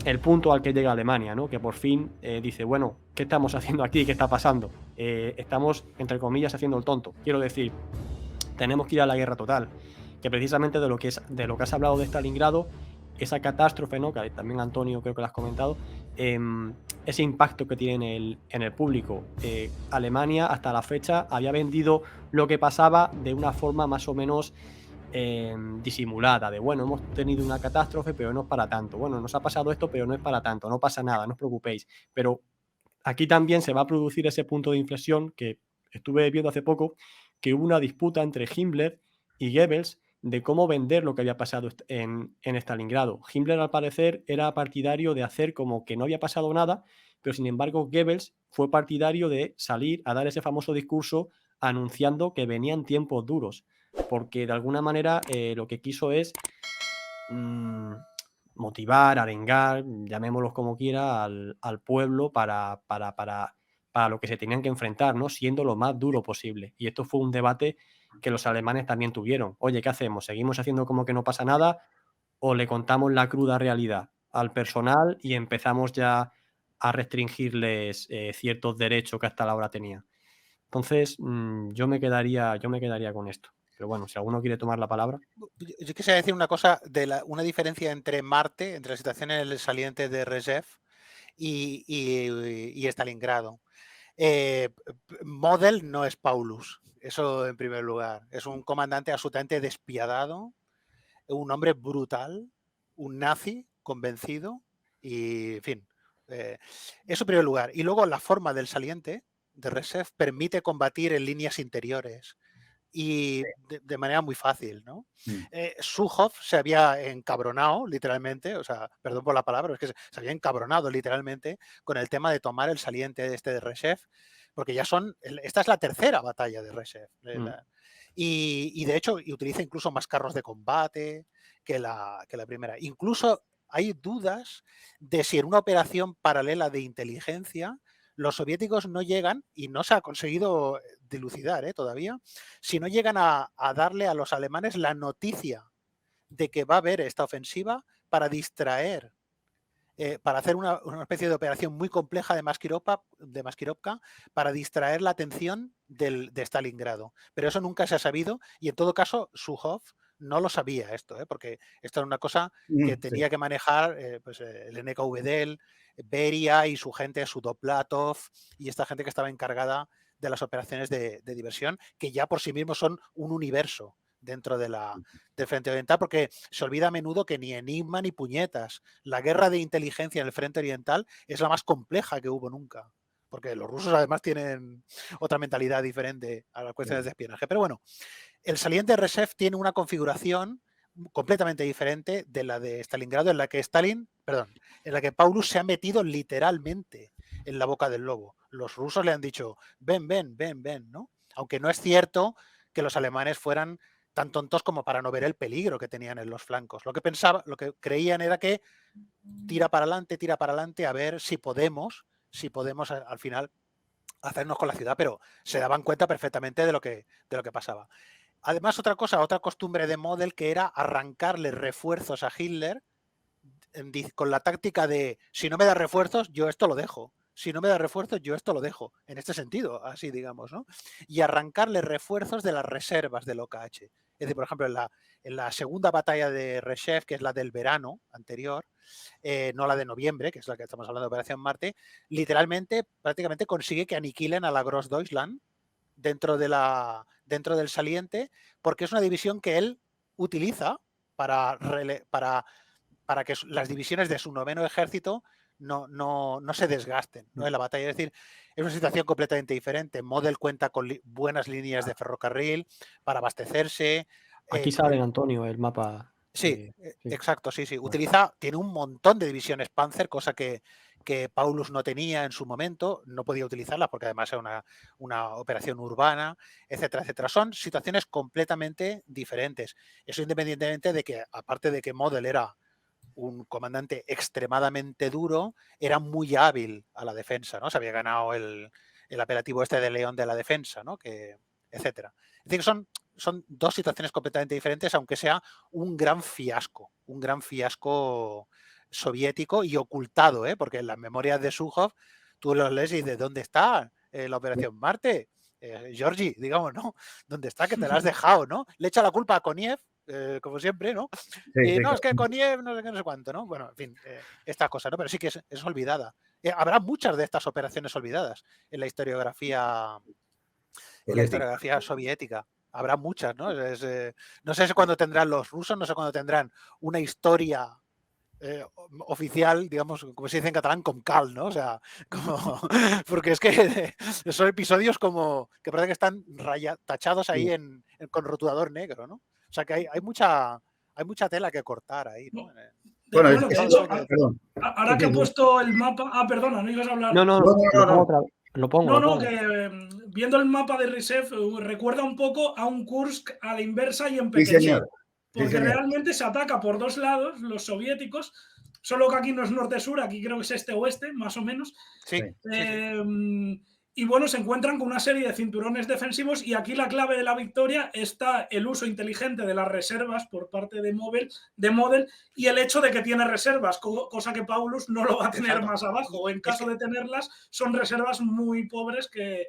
el punto al que llega Alemania, ¿no? Que por fin dice, bueno, ¿qué estamos haciendo aquí? ¿Qué está pasando? Estamos, entre comillas, haciendo el tonto. Quiero decir, tenemos que ir a la guerra total. Que precisamente de lo que has hablado de Stalingrado, esa catástrofe, ¿no? Que también Antonio creo que lo has comentado, ese impacto que tiene en el público. Alemania hasta la fecha había vendido lo que pasaba de una forma más o menos disimulada, de bueno, hemos tenido una catástrofe, pero no es para tanto. Bueno, nos ha pasado esto, pero no es para tanto, no pasa nada, no os preocupéis. Pero aquí también se va a producir ese punto de inflexión que estuve viendo hace poco, que hubo una disputa entre Himmler y Goebbels de cómo vender lo que había pasado en Stalingrado. Himmler, al parecer, era partidario de hacer como que no había pasado nada, pero sin embargo Goebbels fue partidario de salir a dar ese famoso discurso anunciando que venían tiempos duros, porque de alguna manera lo que quiso es mm, motivar, arengar, llamémoslos como quiera, al pueblo para lo que se tenían que enfrentar, ¿no? Siendo lo más duro posible. Y esto fue un debate que los alemanes también tuvieron. Oye, ¿qué hacemos? ¿Seguimos haciendo como que no pasa nada o le contamos la cruda realidad al personal y empezamos ya a restringirles ciertos derechos que hasta la hora tenían? Entonces, yo me quedaría con esto. Pero bueno, si alguno quiere tomar la palabra. Yo quisiera decir una cosa una diferencia entre Marte, entre la situación en el saliente de Rzhev y Stalingrado. Model no es Paulus, eso en primer lugar. Es un comandante absolutamente despiadado, un hombre brutal, un nazi convencido y, en fin, eso en primer lugar. Y luego la forma del saliente de Rzhev permite combatir en líneas interiores y de manera muy fácil, ¿no? Mm. Sukhov se había encabronado, literalmente, o sea, perdón por la palabra, es que se había encabronado literalmente con el tema de tomar el saliente este de Rzhev, porque ya esta es la tercera batalla de Rzhev. Mm. Y de hecho, y utiliza incluso más carros de combate que la primera. Incluso hay dudas de si en una operación paralela de inteligencia los soviéticos no llegan, y no se ha conseguido dilucidar todavía, si no llegan a darle a los alemanes la noticia de que va a haber esta ofensiva para distraer, para hacer una especie de operación muy compleja de Maskirovka para distraer la atención de Stalingrado. Pero eso nunca se ha sabido y en todo caso Sukhov no lo sabía esto, porque esto era una cosa que Sí. tenía que manejar pues, el NKVD, Beria y su gente, Sudoplatov y esta gente que estaba encargada de las operaciones de diversión, que ya por sí mismos son un universo dentro del Frente Oriental, porque se olvida a menudo que ni enigma ni puñetas. La guerra de inteligencia en el Frente Oriental es la más compleja que hubo nunca, porque los rusos además tienen otra mentalidad diferente a las cuestiones de espionaje. Pero bueno, el saliente Rzhev tiene una configuración completamente diferente de la de Stalingrado, en la que en la que Paulus se ha metido literalmente en la boca del lobo. Los rusos le han dicho, ven, ven, ven, ven, ¿no? Aunque no es cierto que los alemanes fueran tan tontos como para no ver el peligro que tenían en los flancos. Lo que creían era que tira para adelante, a ver si podemos al final hacernos con la ciudad, pero se daban cuenta perfectamente de lo que pasaba. Además, otra costumbre de Model que era arrancarle refuerzos a Hitler con la táctica de si no me da refuerzos, yo esto lo dejo. Si no me da refuerzos, yo esto lo dejo. En este sentido, así digamos, ¿no? Y arrancarle refuerzos de las reservas del OKH. Es decir, por ejemplo, en la segunda batalla de Rzhev, que es la del verano anterior, no la de noviembre, que es la que estamos hablando de Operación Marte, literalmente, prácticamente consigue que aniquilen a la Grossdeutschland dentro del saliente, porque es una división que él utiliza para, para que las divisiones de su noveno ejército no se desgasten, ¿no? En la batalla. Es decir, es una situación completamente diferente. Model cuenta con buenas líneas de ferrocarril para abastecerse. Aquí sale, Antonio, el mapa. Sí, Sí. exacto, sí, sí. Bueno. Tiene un montón de divisiones Panzer, cosa que Paulus no tenía en su momento, no podía utilizarlas porque además era una operación urbana, etcétera, etcétera. Son situaciones completamente diferentes. Eso independientemente de que, aparte de que Model era un comandante extremadamente duro, era muy hábil a la defensa, ¿no? Se había ganado el apelativo este de León de la defensa, ¿no? Etcétera. Es decir, que son dos situaciones completamente diferentes, aunque sea un gran fiasco soviético y ocultado, porque en las memorias de Sujov tú los lees y dices, ¿dónde está la Operación Marte? Georgi, digamos, ¿no? ¿Dónde está? Que te la has dejado, ¿no? Le echa la culpa a Koniev, como siempre, ¿no? Sí, Y sí, no, es que claro. Koniev, no sé qué, no sé cuánto, ¿no? Bueno, en fin, esta cosa, ¿no? Pero sí que es olvidada. Habrá muchas de estas operaciones olvidadas en la historiografía soviética. Habrá muchas, ¿no? No sé cuándo tendrán los rusos, no sé cuándo tendrán una historia oficial, digamos, como se dice en catalán, con cal, ¿no? O sea, como, porque es que son episodios como que parece que están tachados ahí con rotulador negro, ¿no? O sea que hay mucha tela que cortar ahí, ¿no? Bueno, Bueno, de hecho, perdón. ahora que ha puesto el mapa... Ah, perdona, no ibas a hablar. No, No, lo pongo no. otra vez. Lo No, pongo. que viendo el mapa de Risev recuerda un poco a un Kursk a la inversa y en Sí, pequeño. señor. Sí, Porque señor. realmente se ataca por dos lados, los soviéticos, solo que aquí no es norte-sur, aquí creo que es este-oeste, más o menos. Sí. Y bueno, se encuentran con una serie de cinturones defensivos y aquí la clave de la victoria está el uso inteligente de las reservas por parte de Model y el hecho de que tiene reservas, cosa que Paulus no lo va a tener. Exacto. Más abajo. En caso de tenerlas, son reservas muy pobres que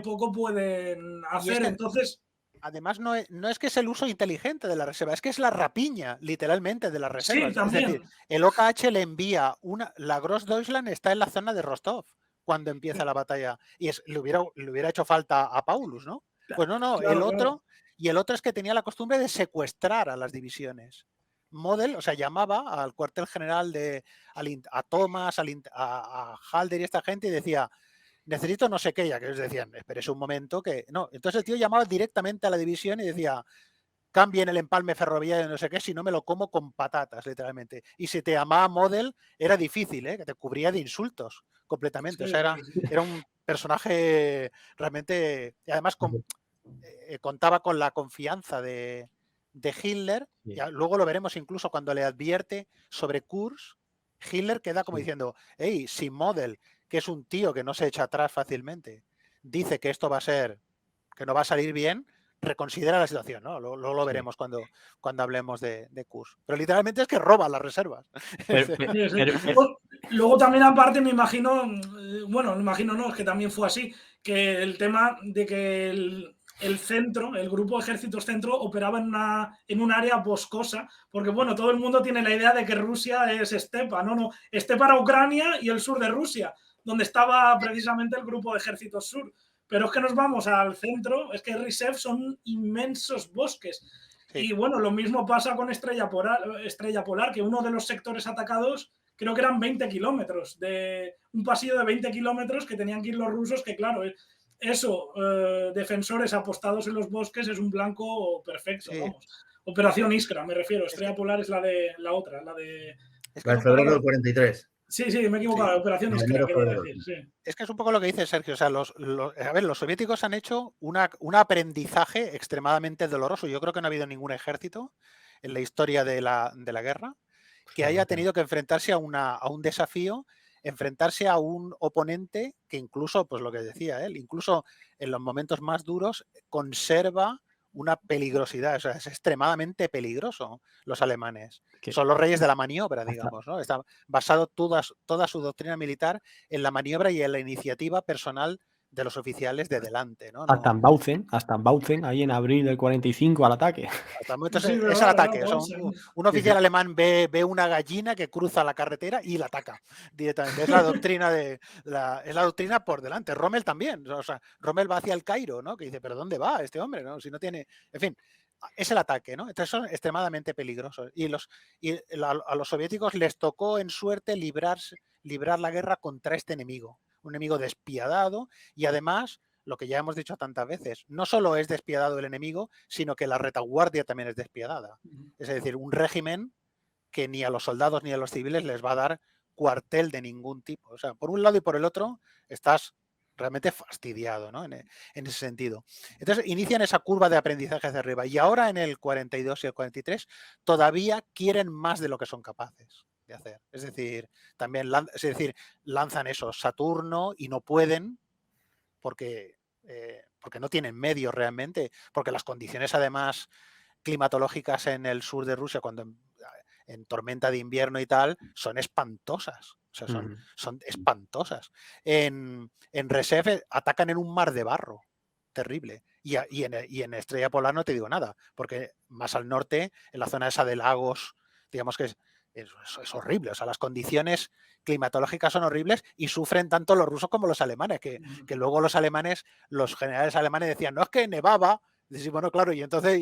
poco pueden hacer. Entonces... Además, no es que es el uso inteligente de la reserva, es que es la rapiña, literalmente, de las reservas. Sí, también. Es decir, el OKH le envía la Grossdeutschland está en la zona de Rostov cuando empieza la batalla. Y le hubiera hecho falta a Paulus, ¿no? Pues no, claro, el otro, claro. Y el otro es que tenía la costumbre de secuestrar a las divisiones. Model, o sea, llamaba al cuartel general a Thomas, a Halder y esta gente y decía, necesito no sé qué, ya que ellos decían, espérese un momento que... No, entonces el tío llamaba directamente a la división y decía, cambien el empalme ferroviario, no sé qué, si no me lo como con patatas, literalmente. Y si te llamaba Model, era difícil, que te cubría de insultos completamente. Sí, o sea, era un personaje realmente... Y además contaba con la confianza de Hitler. Sí. Y luego lo veremos incluso cuando le advierte sobre Kursk. Hitler queda como diciendo, hey, si Model, que es un tío que no se echa atrás fácilmente, dice que esto va a ser, que no va a salir bien, reconsidera la situación, ¿no? Luego lo veremos cuando hablemos de Kursk. Pero literalmente es que roba las reservas. Luego también aparte me imagino, bueno, me imagino no, es que también fue así, que el tema de que el centro, el grupo de ejércitos centro, operaba en un área boscosa, porque bueno, todo el mundo tiene la idea de que Rusia es estepa, no, estepa era Ucrania y el sur de Rusia, donde estaba precisamente el grupo de ejércitos sur. Pero es que nos vamos al centro, es que Risev son inmensos bosques. Sí. Y bueno, lo mismo pasa con Estrella Polar, que uno de los sectores atacados creo que eran 20 kilómetros, un pasillo de 20 kilómetros que tenían que ir los rusos, que claro, eso, defensores apostados en los bosques es un blanco perfecto, sí. Vamos. Operación Iskra, me refiero, Estrella Polar es la de la otra, la de... La de febrero del 43. Sí, me he equivocado, sí. Operación Iskra, quería decir, sí. Es que es un poco lo que dice Sergio, o sea, los soviéticos han hecho un aprendizaje extremadamente doloroso. Yo creo que no ha habido ningún ejército en la historia de la guerra que haya tenido que enfrentarse a un desafío, enfrentarse a un oponente que incluso, pues lo que decía él, incluso en los momentos más duros conserva una peligrosidad, o sea, es extremadamente peligroso los alemanes. Son los reyes de la maniobra, digamos, ¿no? Está basado toda su doctrina militar en la maniobra y en la iniciativa personal de los oficiales de delante, ¿no? Hasta en Bautzen, ahí en abril del 45 al ataque. Sí, es el ataque. O sea, un oficial alemán ve una gallina que cruza la carretera y la ataca directamente. Es la doctrina es la doctrina por delante. Rommel también. O sea, Rommel va hacia el Cairo, ¿no? Que dice, ¿pero dónde va este hombre? ¿No? Si no tiene. En fin, es el ataque, ¿no? Entonces son extremadamente peligrosos. Y a los soviéticos les tocó en suerte librar la guerra contra este enemigo. Un enemigo despiadado y además, lo que ya hemos dicho tantas veces, no solo es despiadado el enemigo, sino que la retaguardia también es despiadada. Es decir, un régimen que ni a los soldados ni a los civiles les va a dar cuartel de ningún tipo. O sea, por un lado y por el otro estás realmente fastidiado, ¿no? En ese sentido. Entonces inician esa curva de aprendizaje hacia arriba y ahora en el 42 y el 43 todavía quieren más de lo que son capaces de hacer. Es decir, también lanzan eso, Saturno, y no pueden porque no tienen medios realmente, porque las condiciones además climatológicas en el sur de Rusia, cuando en Tormenta de Invierno y tal, son espantosas. O sea, son espantosas. En Reserve atacan en un mar de barro. Terrible. Y en Estrella Polar no te digo nada, porque más al norte, en la zona esa de lagos, digamos que es horrible. O sea, las condiciones climatológicas son horribles y sufren tanto los rusos como los alemanes, que luego los generales alemanes decían, no, es que nevaba. Decís, bueno, claro, y entonces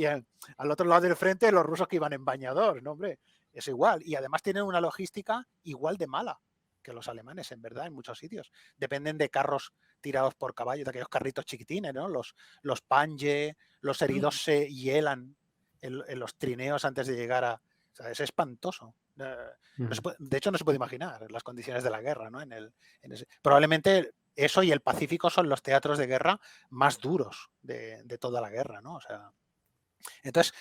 al otro lado del frente los rusos que iban en bañador, no, hombre, es igual. Y además tienen una logística igual de mala que los alemanes, en verdad, en muchos sitios. Dependen de carros tirados por caballos, de aquellos carritos chiquitines, ¿no? Los Panje, los heridos se hielan en los trineos antes de llegar a... O sea, es espantoso. De hecho, no se puede imaginar las condiciones de la guerra, ¿no? Probablemente eso y el Pacífico son los teatros de guerra más duros de toda la guerra, ¿no? O sea, entonces,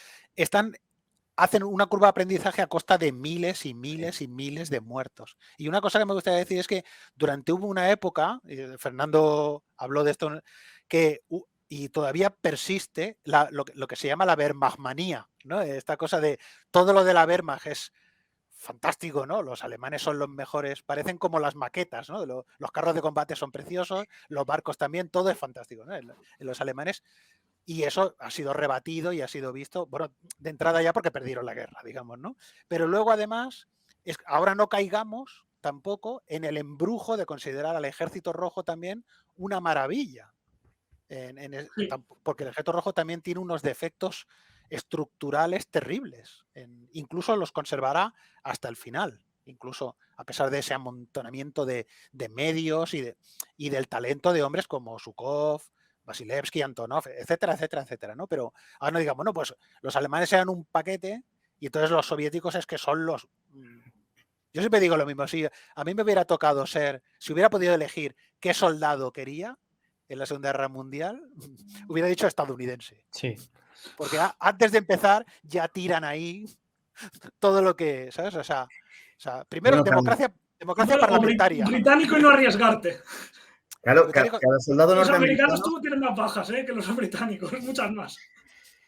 hacen una curva de aprendizaje a costa de miles y miles y miles de muertos. Y una cosa que me gustaría decir es que hubo una época, Fernando habló de esto, y todavía persiste lo que se llama la Wehrmachtmanía, ¿no? Esta cosa de todo lo de la Wehrmacht es fantástico, ¿no? Los alemanes son los mejores, parecen como las maquetas, ¿no? Los carros de combate son preciosos, los barcos también, todo es fantástico, ¿no? En los alemanes. Y eso ha sido rebatido y ha sido visto, bueno, de entrada ya porque perdieron la guerra, digamos, ¿no? Pero luego además, ahora no caigamos tampoco en el embrujo de considerar al Ejército Rojo también una maravilla. Porque el Ejército Rojo también tiene unos defectos estructurales terribles. Incluso los conservará hasta el final. Incluso a pesar de ese amontonamiento de medios y del talento de hombres como Zhukov, Vasilevsky, Antonov, etcétera, etcétera, etcétera, ¿no? Pero ahora no digamos, bueno, pues los alemanes eran un paquete y entonces los soviéticos es que son los... Yo siempre digo lo mismo, si a mí me hubiera tocado si hubiera podido elegir qué soldado quería en la Segunda Guerra Mundial, hubiera dicho estadounidense. Sí. Porque antes de empezar ya tiran ahí todo lo que, ¿sabes? O sea primero democracia parlamentaria. Británico y no arriesgarte. Claro, cada soldado los norteamericano... americanos tienen más bajas que los británicos, muchas más.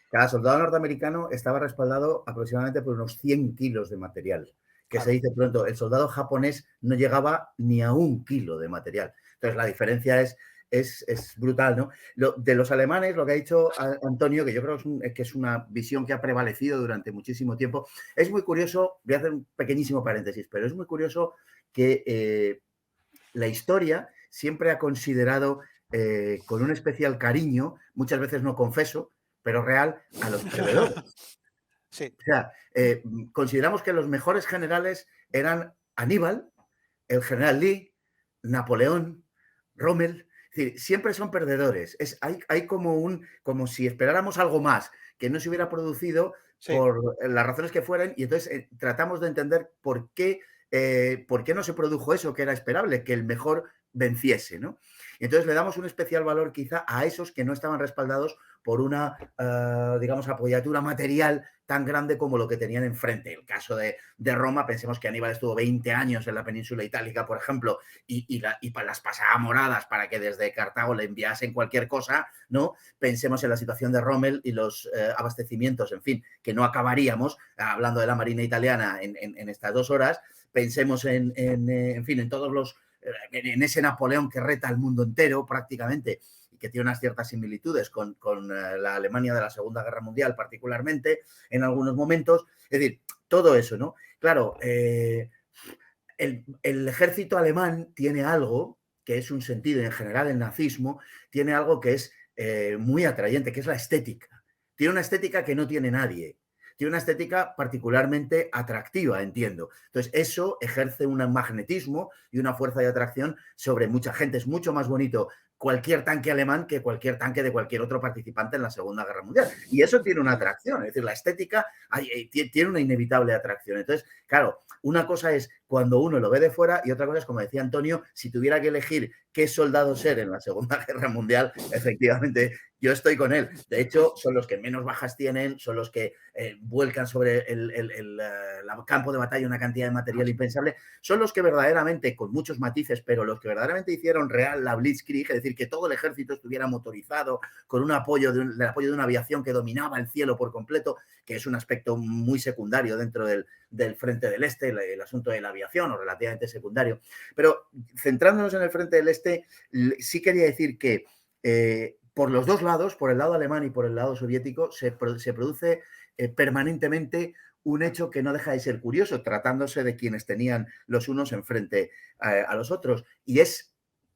Cada soldado norteamericano estaba respaldado aproximadamente por unos 100 kilos de material. Que se dice pronto, el soldado japonés no llegaba ni a 1 kilo de material. Entonces, la diferencia es brutal, ¿no? De los alemanes, lo que ha dicho Antonio, que yo creo que es una visión que ha prevalecido durante muchísimo tiempo, es muy curioso, voy a hacer un pequeñísimo paréntesis, pero es muy curioso que la historia siempre ha considerado con un especial cariño, muchas veces no confeso, pero real, a los perdedores. Sí. O sea, consideramos que los mejores generales eran Aníbal, el general Lee, Napoleón, Rommel. Es decir, siempre son perdedores. Hay como si esperáramos algo más que no se hubiera producido por las razones que fueran, y entonces tratamos de entender por qué no se produjo eso que era esperable, que el mejor venciese, ¿no? Y entonces le damos un especial valor quizá a esos que no estaban respaldados por una, digamos, apoyatura material tan grande como lo que tenían enfrente. El caso de Roma, pensemos que Aníbal estuvo 20 años en la península itálica, por ejemplo, y las pasaba moradas para que desde Cartago le enviasen cualquier cosa, ¿no? Pensemos en la situación de Rommel y los abastecimientos, en fin, que no acabaríamos hablando de la Marina italiana en estas 2 horas. Pensemos en fin, en todos los... en ese Napoleón que reta al mundo entero prácticamente y que tiene unas ciertas similitudes con la Alemania de la Segunda Guerra Mundial, particularmente en algunos momentos. Es decir, todo eso, ¿no? Claro, el ejército alemán tiene algo que es un sentido, y en general el nazismo tiene algo que es muy atrayente, que es la estética. Tiene una estética que no tiene nadie. Tiene una estética particularmente atractiva, entiendo. Entonces, eso ejerce un magnetismo y una fuerza de atracción sobre mucha gente. Es mucho más bonito cualquier tanque alemán que cualquier tanque de cualquier otro participante en la Segunda Guerra Mundial. Y eso tiene una atracción, es decir, la estética tiene una inevitable atracción. Entonces, claro, una cosa es cuando uno lo ve de fuera, y otra cosa es, como decía Antonio, si tuviera que elegir qué soldado ser en la Segunda Guerra Mundial, efectivamente yo estoy con él. De hecho, son los que menos bajas tienen, son los que vuelcan sobre el campo de batalla una cantidad de material impensable, son los que verdaderamente, con muchos matices, pero los que verdaderamente hicieron real la Blitzkrieg, es decir, que todo el ejército estuviera motorizado, con un apoyo de una aviación que dominaba el cielo por completo, que es un aspecto muy secundario dentro del frente del este, el asunto de la aviación, o relativamente secundario. Pero centrándonos en el frente del este, sí quería decir que por los dos lados, por el lado alemán y por el lado soviético, se produce permanentemente un hecho que no deja de ser curioso, tratándose de quienes tenían los unos enfrente a los otros, y es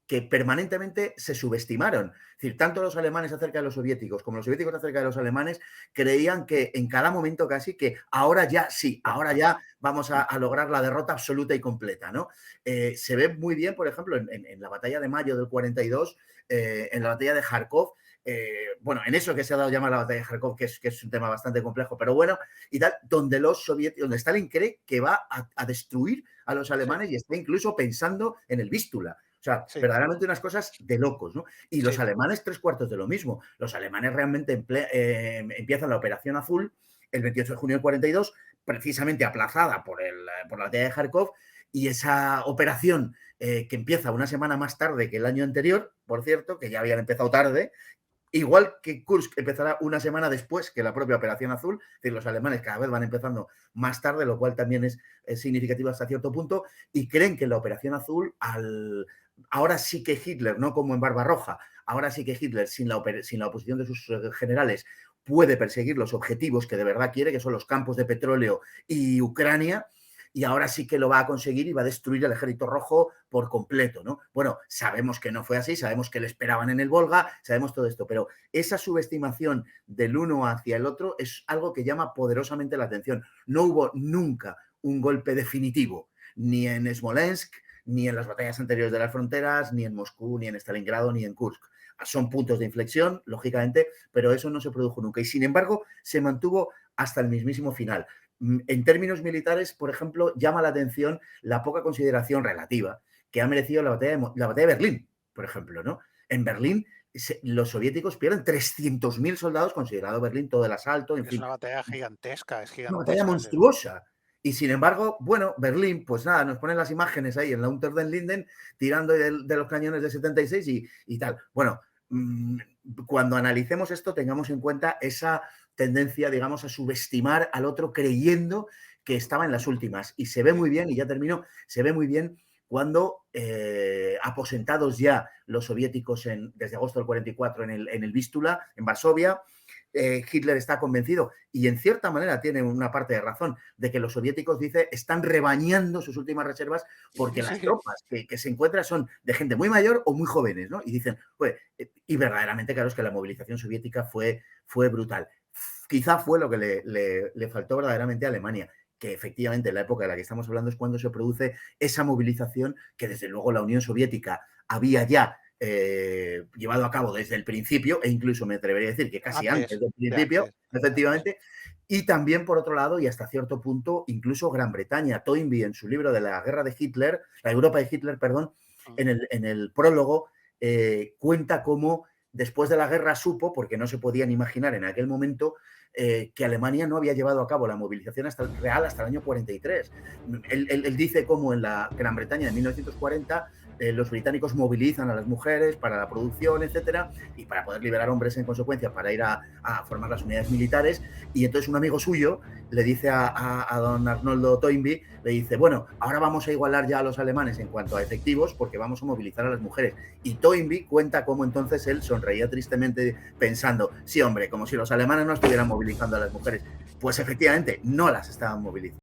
que permanentemente se subestimaron. Es decir, tanto los alemanes acerca de los soviéticos como los soviéticos acerca de los alemanes creían que en cada momento casi que ahora ya sí, ahora ya vamos a lograr la derrota absoluta y completa, ¿no? Se ve muy bien, por ejemplo, en la batalla de mayo del 42, en la batalla de Kharkov, bueno, en eso que se ha dado llamar la batalla de Kharkov, que es un tema bastante complejo, pero bueno, y tal, donde los soviéticos, donde Stalin cree que va a destruir a los alemanes, sí, y está incluso pensando en el Vístula. O sea, sí, verdaderamente unas cosas de locos, ¿no? Y los alemanes, 3/4 de lo mismo. Los alemanes realmente empiezan la Operación Azul el 28 de junio del 42, precisamente aplazada por la batalla de Kharkov, y esa operación que empieza una semana más tarde que el año anterior, por cierto, que ya habían empezado tarde, igual que Kursk empezará una semana después que la propia Operación Azul, es decir, los alemanes cada vez van empezando más tarde, lo cual también es significativo hasta cierto punto, y creen que la Operación Azul, ahora sí que Hitler, no como en Barbarroja, ahora sí que Hitler, sin la oposición de sus generales, puede perseguir los objetivos que de verdad quiere, que son los campos de petróleo y Ucrania, y ahora sí que lo va a conseguir y va a destruir el Ejército Rojo por completo, ¿no? Bueno, sabemos que no fue así, sabemos que le esperaban en el Volga, sabemos todo esto, pero esa subestimación del uno hacia el otro es algo que llama poderosamente la atención. No hubo nunca un golpe definitivo, ni en Smolensk, ni en las batallas anteriores de las fronteras, ni en Moscú, ni en Stalingrado, ni en Kursk. Son puntos de inflexión, lógicamente, pero eso no se produjo nunca. Y sin embargo, se mantuvo hasta el mismísimo final. En términos militares, por ejemplo, llama la atención la poca consideración relativa que ha merecido la batalla de Berlín, por ejemplo, ¿no? En Berlín, los soviéticos pierden 300.000 soldados, considerado Berlín todo el asalto. En fin, una batalla gigantesca, es gigantesca. Una batalla monstruosa. Y sin embargo, bueno, Berlín, pues nada, nos ponen las imágenes ahí en la Unter den Linden tirando de los cañones de 76 y tal. Bueno, cuando analicemos esto, tengamos en cuenta esa tendencia, digamos, a subestimar al otro creyendo que estaba en las últimas. Y se ve muy bien, y ya termino, se ve muy bien cuando, aposentados ya los soviéticos desde agosto del 44 en el Vístula, en Varsovia, Hitler está convencido, y en cierta manera tiene una parte de razón, de que los soviéticos, dice, están rebañando sus últimas reservas porque las tropas que se encuentran son de gente muy mayor o muy jóvenes, ¿no? Y dicen, pues, y verdaderamente, claro, es que la movilización soviética fue brutal. Quizá fue lo que le faltó verdaderamente a Alemania, que efectivamente en la época de la que estamos hablando es cuando se produce esa movilización que desde luego la Unión Soviética había ya llevado a cabo desde el principio, e incluso me atrevería a decir que casi antes del principio, efectivamente, y también por otro lado, y hasta cierto punto, incluso Gran Bretaña. Toynbee, en su libro de la guerra de Hitler, la Europa de Hitler, perdón, en el prólogo, cuenta cómo después de la guerra supo, porque no se podían imaginar en aquel momento, que Alemania no había llevado a cabo la movilización real hasta el año 43. Él dice cómo en la Gran Bretaña de 1940 los británicos movilizan a las mujeres para la producción, etcétera, y para poder liberar hombres en consecuencia para ir a formar las unidades militares. Y entonces un amigo suyo le dice a don Arnoldo Toynbee, le dice, bueno, ahora vamos a igualar ya a los alemanes en cuanto a efectivos porque vamos a movilizar a las mujeres. Y Toynbee cuenta cómo entonces él sonreía tristemente pensando, sí, hombre, como si los alemanes no estuvieran movilizando a las mujeres. Pues efectivamente no las estaban movilizando.